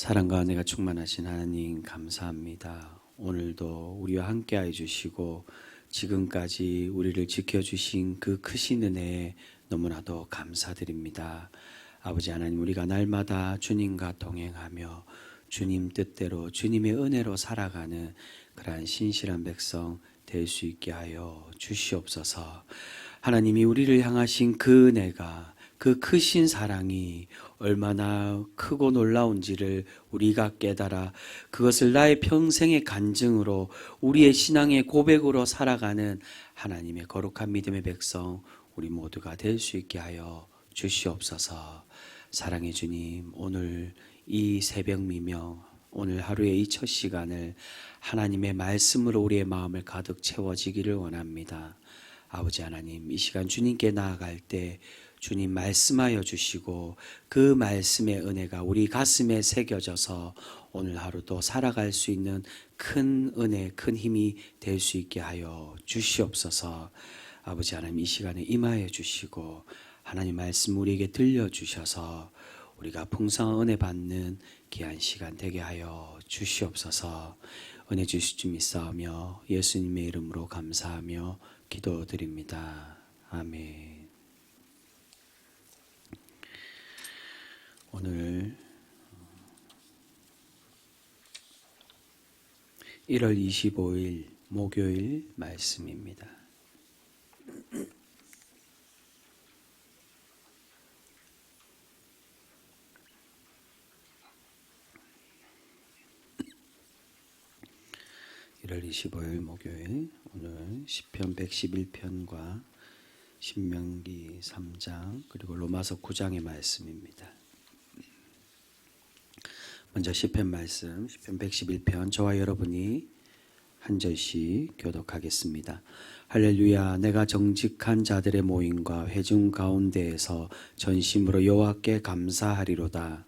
사랑과 은혜가 충만하신 하나님 감사합니다. 오늘도 우리와 함께해 주시고 지금까지 우리를 지켜주신 그 크신 은혜에 너무나도 감사드립니다. 아버지 하나님, 우리가 날마다 주님과 동행하며 주님 뜻대로 주님의 은혜로 살아가는 그러한 신실한 백성 될 수 있게 하여 주시옵소서. 하나님이 우리를 향하신 그 은혜가, 그 크신 사랑이 얼마나 크고 놀라운지를 우리가 깨달아 그것을 나의 평생의 간증으로 우리의 신앙의 고백으로 살아가는 하나님의 거룩한 믿음의 백성 우리 모두가 될 수 있게 하여 주시옵소서. 사랑의 주님, 오늘 이 새벽 미명, 오늘 하루의 이 첫 시간을 하나님의 말씀으로 우리의 마음을 가득 채워지기를 원합니다. 아버지 하나님, 이 시간 주님께 나아갈 때 주님 말씀하여 주시고 그 말씀의 은혜가 우리 가슴에 새겨져서 오늘 하루도 살아갈 수 있는 큰 은혜, 큰 힘이 될 수 있게 하여 주시옵소서. 아버지 하나님, 이 시간에 임하여 주시고 하나님 말씀 우리에게 들려주셔서 우리가 풍성한 은혜 받는 귀한 시간 되게 하여 주시옵소서. 은혜 주실 줄 믿사오며 예수님의 이름으로 감사하며 기도드립니다. 아멘. 오늘 1월 25일 목요일 말씀입니다. (1월 25일) 목요일, 오늘 시편 111편과 신명기 3장 그리고 로마서 9장의 말씀입니다. 먼저 시편 말씀, 시편 111편 저와 여러분이 한 절씩 교독하겠습니다. 할렐루야. 내가 정직한 자들의 모임과 회중 가운데에서 전심으로 여호와께 감사하리로다.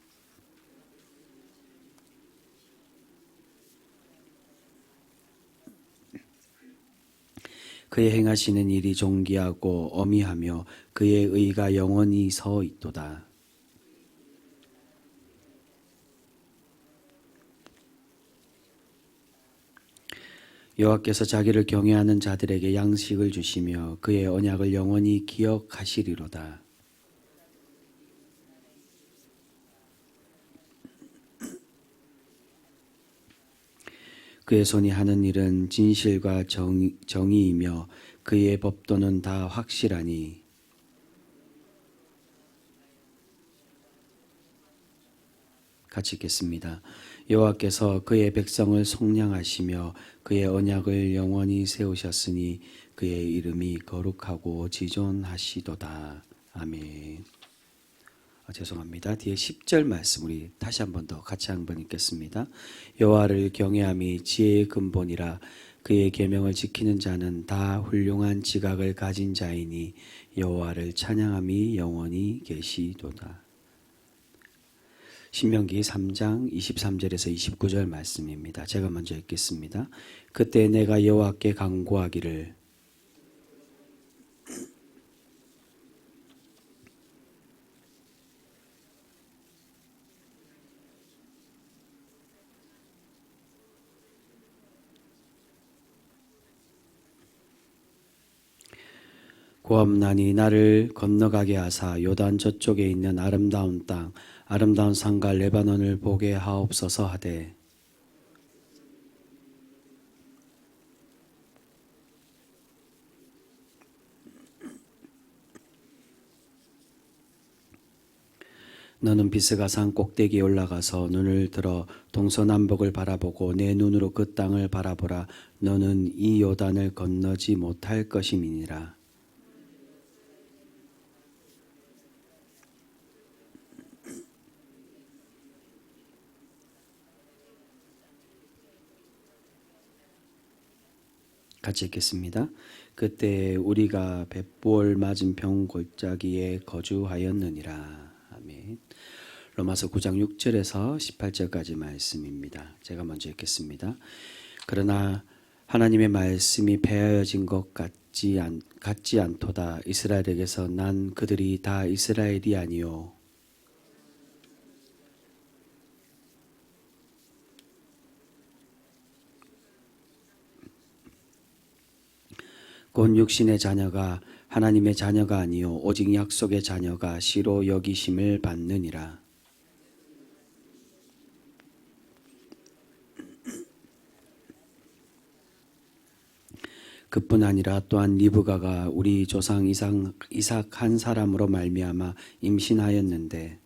그의 행하시는 일이 존귀하고 어미하며 그의 의가 영원히 서 있도다. 여호와께서 자기를 경외하는 자들에게 양식을 주시며 그의 언약을 영원히 기억하시리로다. 그의 손이 하는 일은 진실과 정의이며 그의 법도는 다 확실하니 같이 읽겠습니다. 여호와께서 그의 백성을 속량하시며 그의 언약을 영원히 세우셨으니 그의 이름이 거룩하고 지존하시도다. 아멘. 죄송합니다. 뒤에 10절 말씀 우리 다시 한 번 더 같이 한번 읽겠습니다. 여호와를 경외함이 지혜의 근본이라 그의 계명을 지키는 자는 다 훌륭한 지각을 가진 자이니 여호와를 찬양함이 영원히 계시도다. 신명기 3장 23절에서 29절 말씀입니다. 제가 먼저 읽겠습니다. 그때 내가 여호와께 간구하기를 고함나니 나를 건너가게 하사 요단 저쪽에 있는 아름다운 땅 아름다운 산과 레바논을 보게 하옵소서 하되 너는 비스가산 꼭대기에 올라가서 눈을 들어 동서남북을 바라보고 내 눈으로 그 땅을 바라보라. 너는 이 요단을 건너지 못할 것임이니라. 같이 읽겠습니다. 그때 우리가 벳볼 맞은편 골짜기에 거주하였느니라. 아멘. 로마서 9장 6절에서 18절까지 말씀입니다. 제가 먼저 읽겠습니다. 그러나 하나님의 말씀이 폐하여진 것 같지 않도다. 이스라엘에게서 난 그들이 다 이스라엘이 아니요 곧 육신의 자녀가 하나님의 자녀가 아니요 오직 약속의 자녀가 시로 여기심을 받느니라. 그뿐 아니라 또한 리브가가 우리 조상 이삭 한 사람으로 말미암아 임신하였는데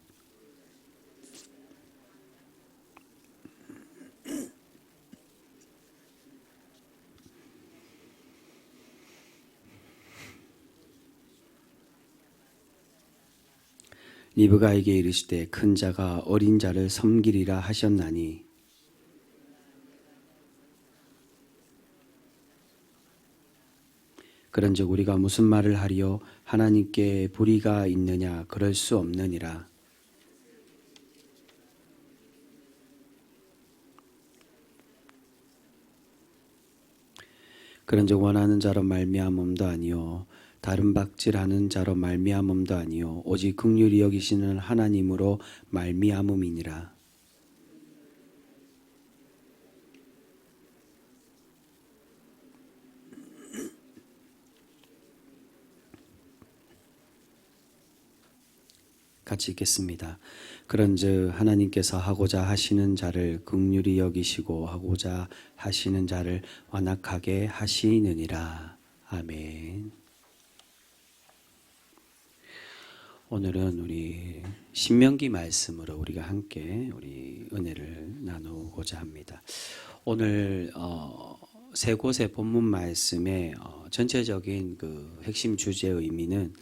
리브가에게 이르시되 큰 자가 어린 자를 섬기리라 하셨나니 그런즉 우리가 무슨 말을 하리요 하나님께 불의가 있느냐 그럴 수 없느니라. 그런즉 원하는 자로 말미암음도 아니요 다른 박질하는 자로 말미암음도 아니요 오직 긍휼히 여기시는 하나님으로 말미암음이니라. 같이 읽겠습니다. 그런즉 하나님께서 하고자 하시는 자를 긍휼히 여기시고 하고자 하시는 자를 완악하게 하시느니라. 아멘. 오늘은 우리 신명기 말씀으로 우리가 함께 우리 은혜를 나누고자 합니다. 오늘 세 곳의 본문 말씀의 전체적인 그 핵심 주제의 의미는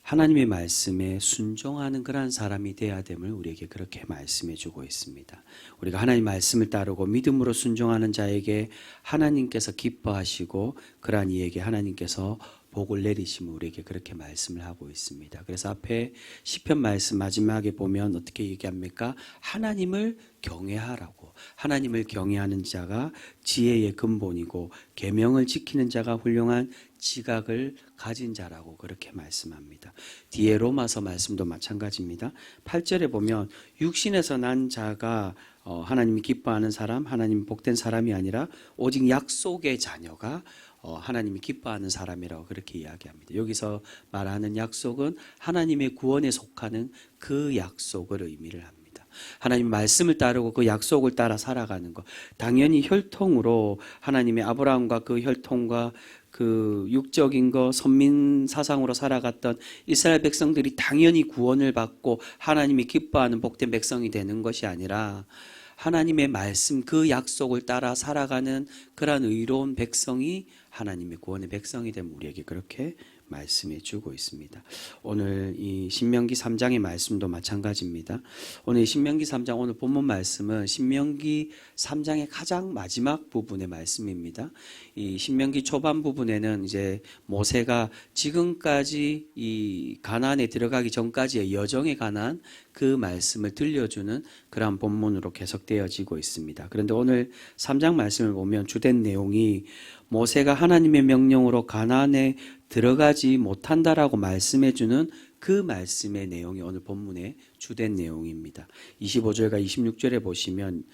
하나님의 말씀에 순종하는 그러한 사람이 되어야 됨을 우리에게 그렇게 말씀해 주고 있습니다. 우리가 하나님 말씀을 따르고 믿음으로 순종하는 자에게 하나님께서 기뻐하시고 그러한 이에게 하나님께서 복을 내리심을 우리에게 그렇게 말씀을 하고 있습니다. 그래서 앞에 시편 말씀 마지막에 보면 어떻게 얘기합니까? 하나님을 경외하라고. 하나님을 경외하는 자가 지혜의 근본이고 계명을 지키는 자가 훌륭한 지각을 가진 자라고 그렇게 말씀합니다. 뒤에 로마서 말씀도 마찬가지입니다. 8절에 보면 육신에서 난 자가 하나님이 기뻐하는 사람, 하나님 복된 사람이 아니라 오직 약속의 자녀가 하나님이 기뻐하는 사람이라고 그렇게 이야기합니다. 여기서 말하는 약속은 하나님의 구원에 속하는 그 약속을 의미를 합니다. 하나님 말씀을 따르고 그 약속을 따라 살아가는 것. 당연히 혈통으로 하나님의 아브라함과 그 혈통과 그 육적인 거 선민 사상으로 살아갔던 이스라엘 백성들이 당연히 구원을 받고 하나님이 기뻐하는 복된 백성이 되는 것이 아니라 하나님의 말씀 그 약속을 따라 살아가는 그러한 의로운 백성이 하나님의 구원의 백성이 된 우리에게 그렇게 말씀해 주고 있습니다. 오늘 이 신명기 3장의 말씀도 마찬가지입니다. 오늘 신명기 3장 오늘 본문 말씀은 신명기 3장의 가장 마지막 부분의 말씀입니다. 이 신명기 초반 부분에는 이제 모세가 지금까지 이 가나안에 들어가기 전까지의 여정에 관한 그 말씀을 들려주는 그러한 본문으로 계속되어지고 있습니다. 그런데 오늘 3장 말씀을 보면 주된 내용이 모세가 하나님의 명령으로 가나안에 들어가지 못한다라고 말씀해주는 그 말씀의 내용이 오늘 본문의 주된 내용입니다. 25절과 26절에 보시면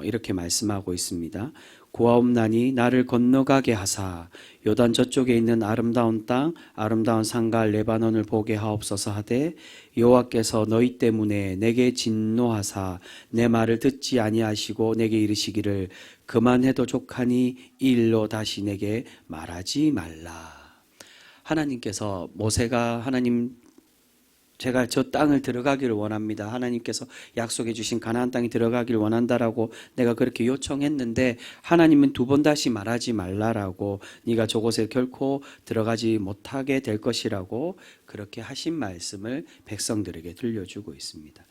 이렇게 말씀하고 있습니다. 고아옵나니 나를 건너가게 하사 요단 저쪽에 있는 아름다운 땅 아름다운 산과 레바논을 보게 하옵소서 하되 여호와께서 너희 때문에 내게 진노하사 내 말을 듣지 아니하시고 내게 이르시기를 그만해도 족하니 이 일로 다시 내게 말하지 말라. 하나님께서 모세가 하나님 제가 저 땅을 들어가기를 원합니다. 하나님께서 약속해 주신 가나안 땅에 들어가기를 원한다라고 내가 그렇게 요청했는데 하나님은 두 번 다시 말하지 말라라고 네가 저곳에 결코 들어가지 못하게 될 것이라고 그렇게 하신 말씀을 백성들에게 들려주고 있습니다.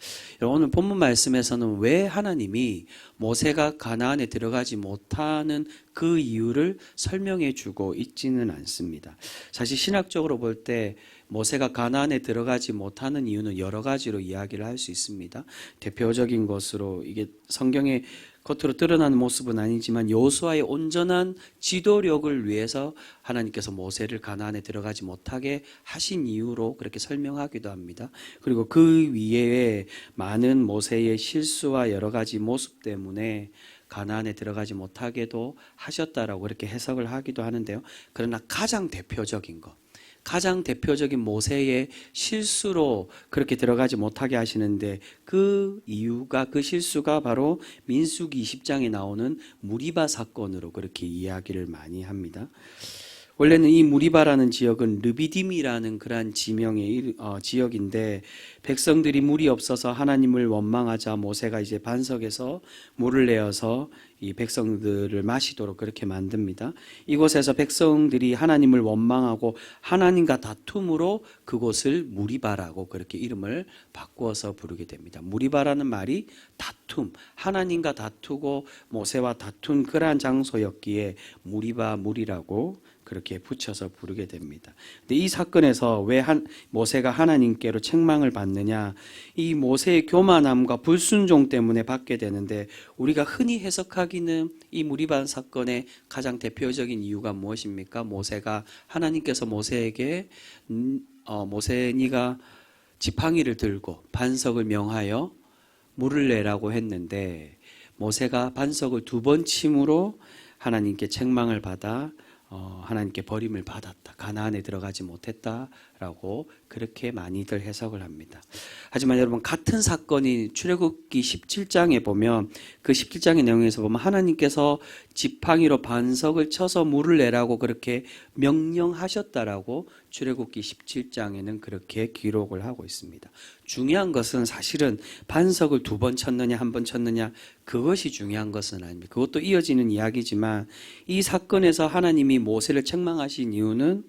오늘 본문 말씀에서는 왜 하나님이 모세가 가나안에 들어가지 못하는 그 이유를 설명해 주고 있지는 않습니다. 사실 신학적으로 볼 때 모세가 가나안에 들어가지 못하는 이유는 여러 가지로 이야기를 할 수 있습니다. 대표적인 것으로 이게 성경에 겉으로 드러나는 모습은 아니지만 여호수아의 온전한 지도력을 위해서 하나님께서 모세를 가나안에 들어가지 못하게 하신 이유로 그렇게 설명하기도 합니다. 그리고 그 위에 많은 모세의 실수와 여러 가지 모습 때문에 가나안에 들어가지 못하게도 하셨다라고 그렇게 해석을 하기도 하는데요. 그러나 가장 대표적인 것, 가장 대표적인 모세의 실수로 그렇게 들어가지 못하게 하시는데 그 이유가, 그 실수가 바로 민수기 20장에 나오는 무리바 사건으로 그렇게 이야기를 많이 합니다. 원래는 이 무리바라는 지역은 르비딤이라는 그러한 지명의 지역인데, 백성들이 물이 없어서 하나님을 원망하자 모세가 이제 반석에서 물을 내어서 이 백성들을 마시도록 그렇게 만듭니다. 이곳에서 백성들이 하나님을 원망하고 하나님과 다툼으로 그곳을 무리바라고 그렇게 이름을 바꾸어서 부르게 됩니다. 무리바라는 말이 다툼, 하나님과 다투고 모세와 다툰 그러한 장소였기에 무리바 물이라고 그렇게 붙여서 부르게 됩니다. 근데 이 사건에서 왜 모세가 하나님께로 책망을 받느냐? 이 모세의 교만함과 불순종 때문에 받게 되는데, 우리가 흔히 해석하기는 이 무리바 사건의 가장 대표적인 이유가 무엇입니까? 하나님께서 모세에게 모세 네가 지팡이를 들고 반석을 명하여 물을 내라고 했는데, 모세가 반석을 2번 침으로 하나님께 책망을 받아 하나님께 버림을 받았다, 가나안에 들어가지 못했다라고 그렇게 많이들 해석을 합니다. 하지만 여러분, 같은 사건이 출애굽기 17장에 보면, 그 17장의 내용에서 보면 하나님께서 지팡이로 반석을 쳐서 물을 내라고 그렇게 명령하셨다라고 출애굽기 17장에는 그렇게 기록을 하고 있습니다. 중요한 것은 사실은 반석을 2번 쳤느냐 1번 쳤느냐, 그것이 중요한 것은 아닙니다. 그것도 이어지는 이야기지만, 이 사건에서 하나님이 모세를 책망하신 이유는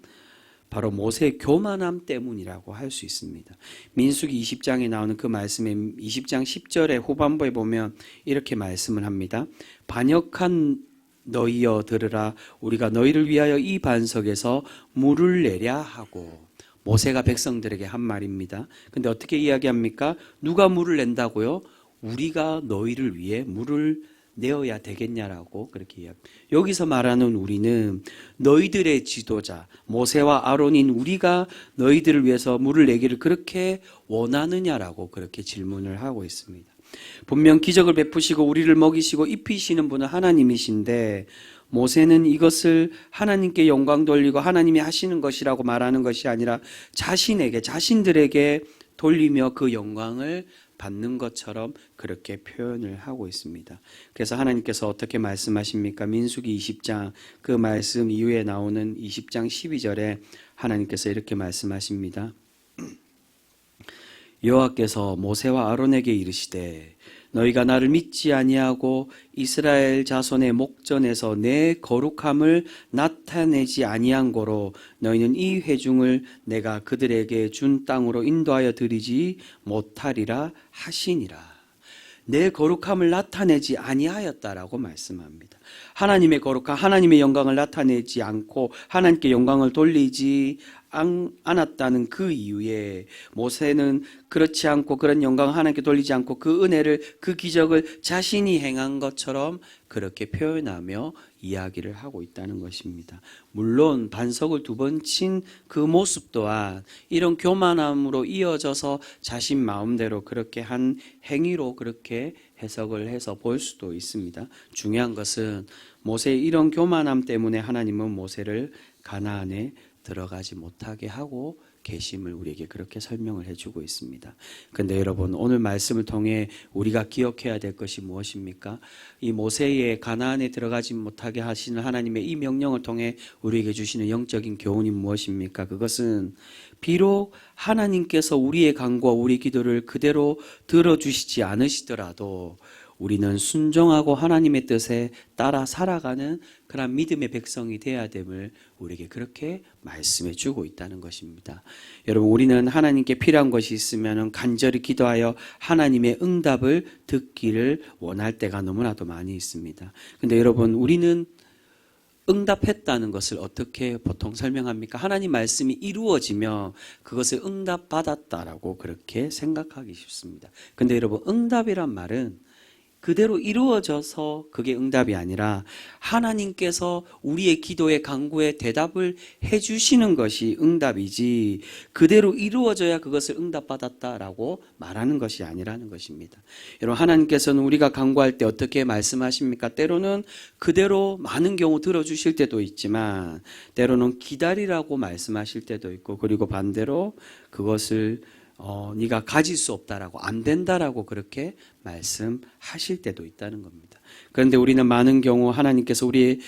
바로 모세의 교만함 때문이라고 할 수 있습니다. 민수기 20장에 나오는 그 말씀에 20장 10절의 후반부에 보면 이렇게 말씀을 합니다. 반역한 너희여 들으라, 우리가 너희를 위하여 이 반석에서 물을 내랴 하고, 모세가 백성들에게 한 말입니다. 근데 어떻게 이야기합니까? 누가 물을 낸다고요? 우리가 너희를 위해 물을 내어야 되겠냐라고 그렇게 이야기합니다. 여기서 말하는 우리는 너희들의 지도자 모세와 아론인 우리가 너희들을 위해서 물을 내기를 그렇게 원하느냐라고 그렇게 질문을 하고 있습니다. 분명 기적을 베푸시고 우리를 먹이시고 입히시는 분은 하나님이신데, 모세는 이것을 하나님께 영광 돌리고 하나님이 하시는 것이라고 말하는 것이 아니라 자신들에게 돌리며 그 영광을 받는 것처럼 그렇게 표현을 하고 있습니다. 그래서 하나님께서 어떻게 말씀하십니까? 민수기 20장 그 말씀 이후에 나오는 20장 12절에 하나님께서 이렇게 말씀하십니다. 여호와께서 모세와 아론에게 이르시되, 너희가 나를 믿지 아니하고 이스라엘 자손의 목전에서 내 거룩함을 나타내지 아니한 고로 너희는 이 회중을 내가 그들에게 준 땅으로 인도하여 드리지 못하리라 하시니라. 내 거룩함을 나타내지 아니하였다라고 말씀합니다. 하나님의 거룩함, 하나님의 영광을 나타내지 않고 하나님께 영광을 돌리지 않았다는 그 이유에 모세는 그렇지 않고 그런 영광을 하나님께 돌리지 않고 그 은혜를, 그 기적을 자신이 행한 것처럼 그렇게 표현하며 이야기를 하고 있다는 것입니다. 물론 반석을 2번 친 그 모습 또한 이런 교만함으로 이어져서 자신 마음대로 그렇게 한 행위로 그렇게 해석을 해서 볼 수도 있습니다. 중요한 것은 모세의 이런 교만함 때문에 하나님은 모세를 가나안에 들어가지 못하게 하고 계심을 우리에게 그렇게 설명을 해주고 있습니다. 그런데 여러분, 오늘 말씀을 통해 우리가 기억해야 될 것이 무엇입니까? 이 모세의 가나안에 들어가지 못하게 하시는 하나님의 이 명령을 통해 우리에게 주시는 영적인 교훈이 무엇입니까? 그것은 비록 하나님께서 우리의 간구와 우리 기도를 그대로 들어주시지 않으시더라도 우리는 순종하고 하나님의 뜻에 따라 살아가는 그런 믿음의 백성이 되어야 됨을 우리에게 그렇게 말씀해 주고 있다는 것입니다. 여러분, 우리는 하나님께 필요한 것이 있으면 간절히 기도하여 하나님의 응답을 듣기를 원할 때가 너무나도 많이 있습니다. 그런데 여러분, 우리는 응답했다는 것을 어떻게 보통 설명합니까? 하나님 말씀이 이루어지며 그것을 응답받았다라고 그렇게 생각하기 쉽습니다. 그런데 여러분, 응답이란 말은 그대로 이루어져서 그게 응답이 아니라 하나님께서 우리의 기도의 간구에 대답을 해주시는 것이 응답이지 그대로 이루어져야 그것을 응답받았다라고 말하는 것이 아니라는 것입니다. 여러분, 하나님께서는 우리가 간구할 때 어떻게 말씀하십니까? 때로는 그대로 많은 경우 들어주실 때도 있지만 때로는 기다리라고 말씀하실 때도 있고, 그리고 반대로 그것을 네가 가질 수 없다라고, 안 된다라고 그렇게 말씀하실 때도 있다는 겁니다. 그런데 우리는 많은 경우 하나님께서 우리의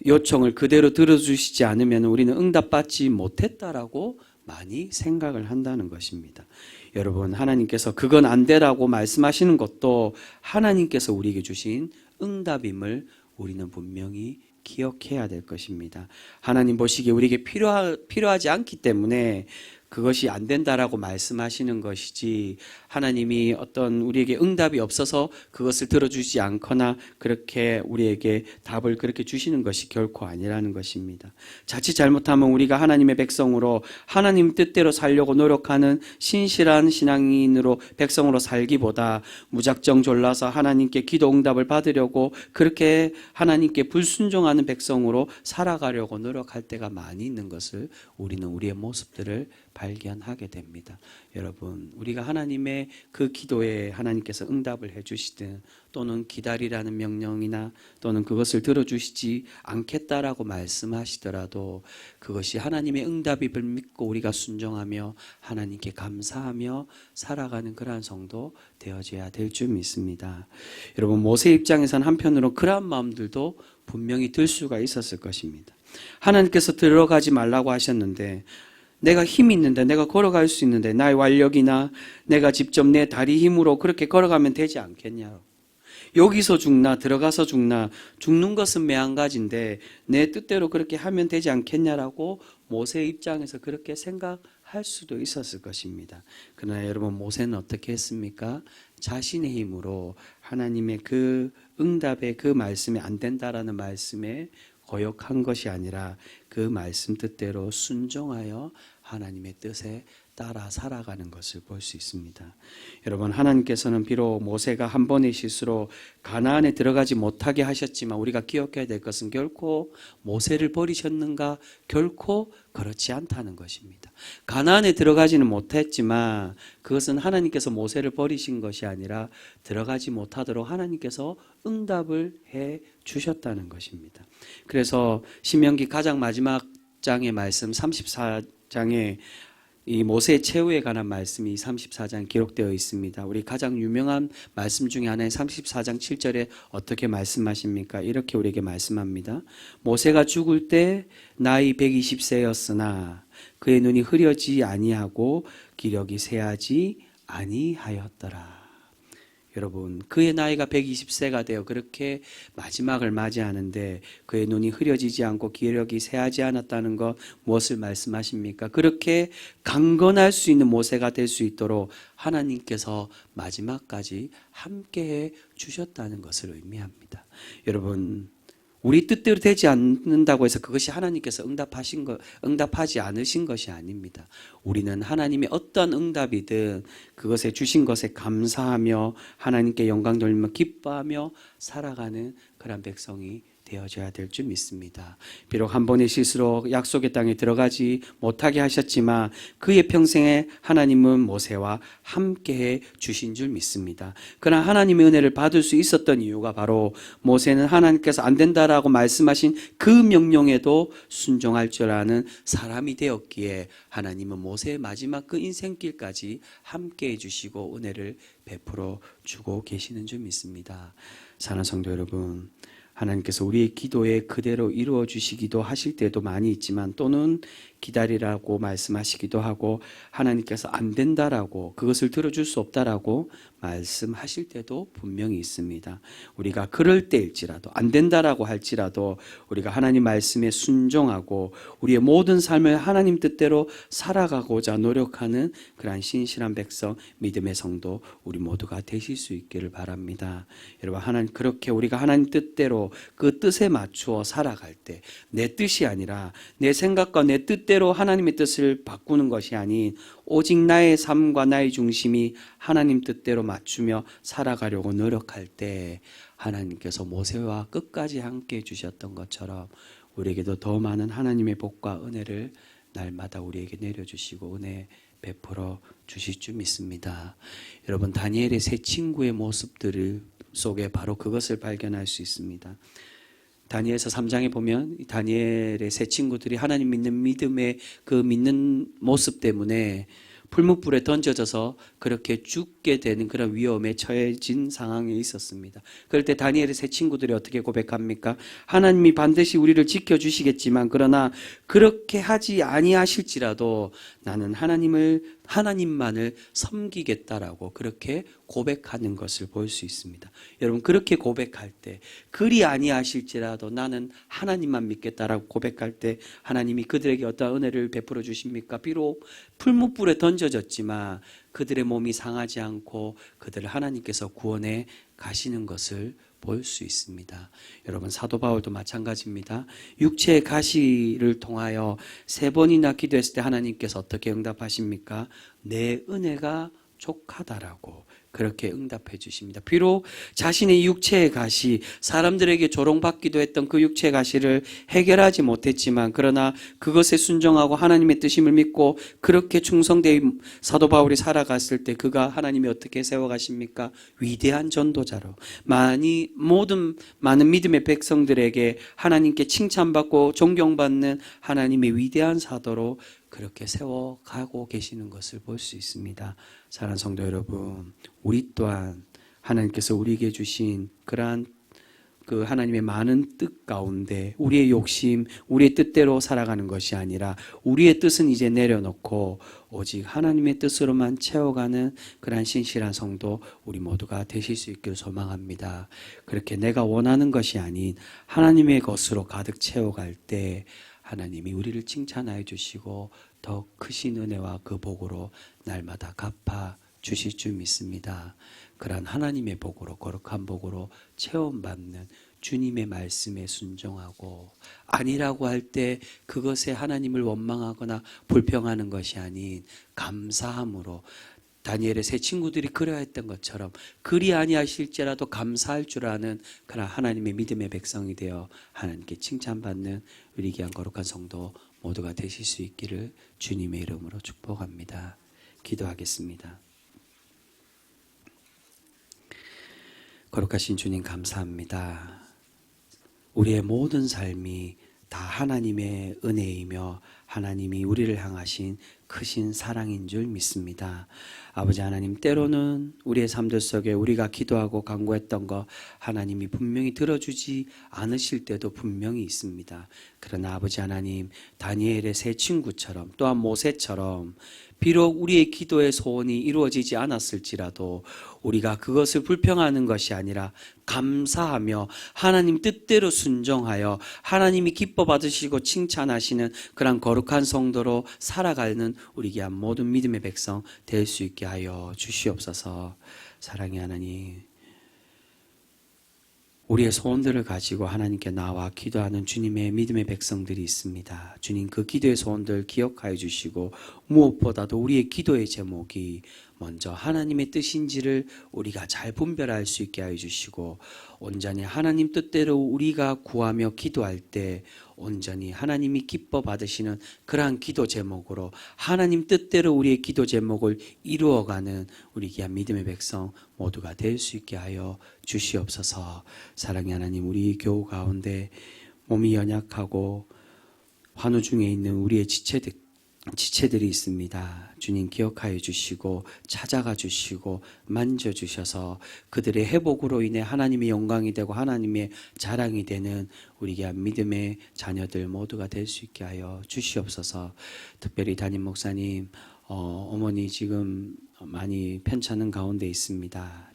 요청을 그대로 들어주시지 않으면 우리는 응답받지 못했다라고 많이 생각을 한다는 것입니다. 여러분, 하나님께서 그건 안 되라고 말씀하시는 것도 하나님께서 우리에게 주신 응답임을 우리는 분명히 기억해야 될 것입니다. 하나님 보시기에 우리에게 필요하지 않기 때문에 그것이 안 된다라고 말씀하시는 것이지, 하나님이 어떤 우리에게 응답이 없어서 그것을 들어주지 않거나 그렇게 우리에게 답을 그렇게 주시는 것이 결코 아니라는 것입니다. 자칫 잘못하면 우리가 하나님의 백성으로 하나님 뜻대로 살려고 노력하는 신실한 신앙인으로, 백성으로 살기보다 무작정 졸라서 하나님께 기도 응답을 받으려고 그렇게 하나님께 불순종하는 백성으로 살아가려고 노력할 때가 많이 있는 것을 우리는 우리의 모습들을 발견하게 됩니다. 여러분, 우리가 하나님의 그 기도에 하나님께서 응답을 해주시든 또는 기다리라는 명령이나 또는 그것을 들어주시지 않겠다라고 말씀하시더라도 그것이 하나님의 응답임을 믿고 우리가 순종하며 하나님께 감사하며 살아가는 그러한 성도 되어져야 될 줄 믿습니다. 여러분, 모세 입장에서는 한편으로 그러한 마음들도 분명히 들 수가 있었을 것입니다. 하나님께서 들어가지 말라고 하셨는데, 내가 힘이 있는데, 내가 걸어갈 수 있는데, 나의 완력이나 내가 직접 내 다리 힘으로 그렇게 걸어가면 되지 않겠냐. 여기서 죽나 들어가서 죽나, 죽는 것은 매한가지인데 내 뜻대로 그렇게 하면 되지 않겠냐라고 모세 입장에서 그렇게 생각할 수도 있었을 것입니다. 그러나 여러분, 모세는 어떻게 했습니까? 자신의 힘으로 하나님의 그 응답의 그 말씀이 안 된다라는 말씀에 거역한 것이 아니라 그 말씀 뜻대로 순종하여 하나님의 뜻에 따라 살아가는 것을 볼 수 있습니다. 여러분, 하나님께서는 비록 모세가 한 번의 실수로 가나안에 들어가지 못하게 하셨지만 우리가 기억해야 될 것은 결코 모세를 버리셨는가? 결코 그렇지 않다는 것입니다. 가나안에 들어가지는 못했지만 그것은 하나님께서 모세를 버리신 것이 아니라 들어가지 못하도록 하나님께서 응답을 해 주셨다는 것입니다. 그래서 신명기 가장 마지막 장의 말씀 34장에 이 모세의 최후에 관한 말씀이 34장에 기록되어 있습니다. 우리 가장 유명한 말씀 중에 하나인 34장 7절에 어떻게 말씀하십니까? 이렇게 우리에게 말씀합니다. 모세가 죽을 때 나이 120세였으나 그의 눈이 흐려지지 아니하고 기력이 쇠하지 아니하였더라. 여러분, 그의 나이가 120세가 되어 그렇게 마지막을 맞이하는데 그의 눈이 흐려지지 않고 기력이 쇠하지 않았다는 것, 무엇을 말씀하십니까? 그렇게 강건할 수 있는 모세가 될 수 있도록 하나님께서 마지막까지 함께해 주셨다는 것을 의미합니다. 여러분, 우리 뜻대로 되지 않는다고 해서 그것이 하나님께서 응답하지 않으신 것이 아닙니다. 우리는 하나님의 어떤 응답이든 그것에 주신 것에 감사하며 하나님께 영광 돌리며 기뻐하며 살아가는 그런 백성이 되어져야 될 줄 믿습니다. 비록 한 번의 실수로 약속의 땅에 들어가지 못하게 하셨지만 그의 평생에 하나님은 모세와 함께해 주신 줄 믿습니다. 그러나 하나님의 은혜를 받을 수 있었던 이유가 바로 모세는 하나님께서 안 된다라고 말씀하신 그 명령에도 순종할 줄 아는 사람이 되었기에 하나님은 모세의 마지막 그 인생길까지 함께해 주시고 은혜를 베풀어 주고 계시는 줄 믿습니다. 사랑하는 성도 여러분, 하나님께서 우리의 기도에 그대로 이루어 주시기도 하실 때도 많이 있지만 또는 기다리라고 말씀하시기도 하고 하나님께서 안 된다라고, 그것을 들어줄 수 없다라고 말씀하실 때도 분명히 있습니다. 우리가 그럴 때일지라도, 안 된다라고 할지라도 우리가 하나님 말씀에 순종하고 우리의 모든 삶을 하나님 뜻대로 살아가고자 노력하는 그러한 신실한 백성, 믿음의 성도 우리 모두가 되실 수 있기를 바랍니다. 여러분, 그렇게 우리가 하나님 뜻대로 그 뜻에 맞추어 살아갈 때 내 뜻이 아니라 내 생각과 내 뜻대로 뜻대로 하나님의 뜻을 바꾸는 것이 아닌 오직 나의 삶과 나의 중심이 하나님 뜻대로 맞추며 살아가려고 노력할 때 하나님께서 모세와 끝까지 함께 해주셨던 것처럼 우리에게도 더 많은 하나님의 복과 은혜를 날마다 우리에게 내려주시고 은혜 베풀어 주실 줄 믿습니다. 여러분, 다니엘의 세 친구의 모습들 속에 바로 그것을 발견할 수 있습니다. 다니엘서 3장에 보면 다니엘의 세 친구들이 하나님 믿는 믿음의 그 믿는 모습 때문에 풀무불에 던져져서 그렇게 죽게 되는 그런 위험에 처해진 상황에 있었습니다. 그럴 때 다니엘의 세 친구들이 어떻게 고백합니까? 하나님이 반드시 우리를 지켜주시겠지만 그러나 그렇게 하지 아니하실지라도 나는 하나님만을 섬기겠다라고 그렇게 고백하는 것을 볼 수 있습니다. 여러분, 그렇게 고백할 때 그리 아니하실지라도 나는 하나님만 믿겠다라고 고백할 때 하나님이 그들에게 어떤 은혜를 베풀어 주십니까? 비록 풀무불에 던져졌지만 그들의 몸이 상하지 않고 그들을 하나님께서 구원해 가시는 것을 볼 수 있습니다. 여러분, 사도 바울도 마찬가지입니다. 육체의 가시를 통하여 3번이나 기도했을 때 하나님께서 어떻게 응답하십니까? 내 은혜가 족하다라고 그렇게 응답해 주십니다. 비록 자신의 육체의 가시, 사람들에게 조롱받기도 했던 그 육체의 가시를 해결하지 못했지만 그러나 그것에 순종하고 하나님의 뜻임을 믿고 그렇게 충성되이 사도 바울이 살아갔을 때 그가 하나님이 어떻게 세워가십니까? 위대한 전도자로 많은 믿음의 백성들에게 하나님께 칭찬받고 존경받는 하나님의 위대한 사도로 그렇게 세워가고 계시는 것을 볼 수 있습니다. 사랑하는 성도 여러분, 우리 또한 하나님께서 우리에게 주신 그러한 그 하나님의 많은 뜻 가운데 우리의 욕심, 우리의 뜻대로 살아가는 것이 아니라 우리의 뜻은 이제 내려놓고 오직 하나님의 뜻으로만 채워가는 그러한 신실한 성도 우리 모두가 되실 수 있기를 소망합니다. 그렇게 내가 원하는 것이 아닌 하나님의 것으로 가득 채워갈 때 하나님이 우리를 칭찬하여 주시고 더 크신 은혜와 그 복으로 날마다 갚아 주실 줄 믿습니다. 그러한 하나님의 복으로, 거룩한 복으로 체험받는 주님의 말씀에 순종하고 아니라고 할 때 그것에 하나님을 원망하거나 불평하는 것이 아닌 감사함으로 다니엘의 세 친구들이 그래야 했던 것처럼 그리 아니하실지라도 감사할 줄 아는 그런 하나님의 믿음의 백성이 되어 하나님께 칭찬받는 우리 귀한 거룩한 성도 모두가 되실 수 있기를 주님의 이름으로 축복합니다. 기도하겠습니다. 거룩하신 주님, 감사합니다. 우리의 모든 삶이 다 하나님의 은혜이며 하나님이 우리를 향하신 크신 사랑인 줄 믿습니다. 아버지 하나님, 때로는 우리의 삶들 속에 우리가 기도하고 간구했던 것 하나님이 분명히 들어주지 않으실 때도 분명히 있습니다. 그러나 아버지 하나님, 다니엘의 세 친구처럼 또한 모세처럼 비록 우리의 기도의 소원이 이루어지지 않았을지라도 우리가 그것을 불평하는 것이 아니라 감사하며 하나님 뜻대로 순종하여 하나님이 기뻐 받으시고 칭찬하시는 그런 거룩한 성도로 살아가는 우리 귀한 모든 믿음의 백성 될 수 있게 하여 주시옵소서. 사랑의 하나님, 우리의 소원들을 가지고 하나님께 나와 기도하는 주님의 믿음의 백성들이 있습니다. 주님, 그 기도의 소원들 기억하여 주시고 무엇보다도 우리의 기도의 제목이 먼저 하나님의 뜻인지를 우리가 잘 분별할 수 있게 하여 주시고 온전히 하나님 뜻대로 우리가 구하며 기도할 때 온전히 하나님이 기뻐 받으시는 그러한 기도 제목으로 하나님 뜻대로 우리의 기도 제목을 이루어가는 우리 귀한 믿음의 백성 모두가 될 수 있게 하여 주시옵소서. 사랑의 하나님, 우리 교우 가운데 몸이 연약하고 환우 중에 있는 우리의 지체들이 있습니다. 주님, 기억하여 주시고 찾아가 주시고 만져주셔서 그들의 회복으로 인해 하나님의 영광이 되고 하나님의 자랑이 되는 우리 귀한 믿음의 자녀들 모두가 될 수 있게 하여 주시옵소서. 특별히 담임 목사님, 어머니 지금 많이 편찮은 가운데 있습니다.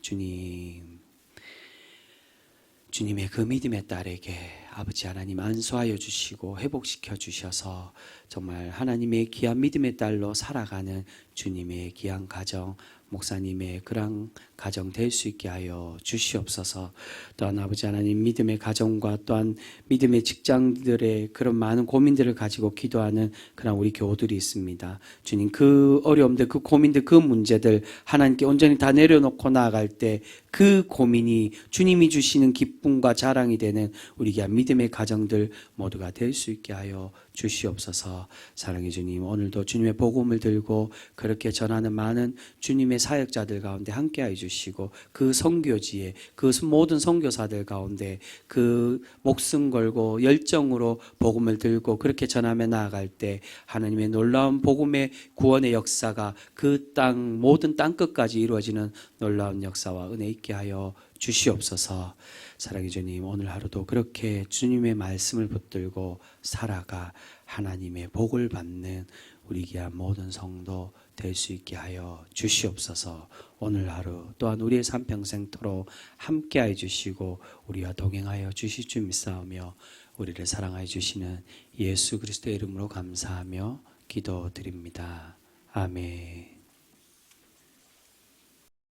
주님의 그 믿음의 딸에게 아버지 하나님 안수하여 주시고 회복시켜 주셔서 정말 하나님의 귀한 믿음의 딸로 살아가는 주님의 귀한 가정 목사님의 그런 가정 될 수 있게 하여 주시옵소서. 또한 아버지 하나님 믿음의 가정과 또한 믿음의 직장들의 그런 많은 고민들을 가지고 기도하는 그런 우리 교우들이 있습니다. 주님 그 어려움들, 그 고민들, 그 문제들 하나님께 온전히 다 내려놓고 나아갈 때 그 고민이 주님이 주시는 기쁨과 자랑이 되는 우리 귀한 믿음의 가정들 모두가 될 수 있게 하여 주시옵소서. 사랑의 주님, 오늘도 주님의 복음을 들고 그렇게 전하는 많은 주님의 사역자들 가운데 함께하여 주시고 그 선교지에 그 모든 선교사들 가운데 그 목숨 걸고 열정으로 복음을 들고 그렇게 전하며 나아갈 때 하나님의 놀라운 복음의 구원의 역사가 그 땅 모든 땅 끝까지 이루어지는 놀라운 역사와 은혜 있게 하여 주시옵소서. 사랑의 주님, 오늘 하루도 그렇게 주님의 말씀을 붙들고 살아가 하나님의 복을 받는 우리 귀한 모든 성도 될 수 있게 하여 주시옵소서. 오늘 하루 또한 우리의 삶평생토록 함께하여 주시고 우리와 동행하여 주실 줄 믿사오며 우리를 사랑하여 주시는 예수 그리스도의 이름으로 감사하며 기도드립니다. 아멘.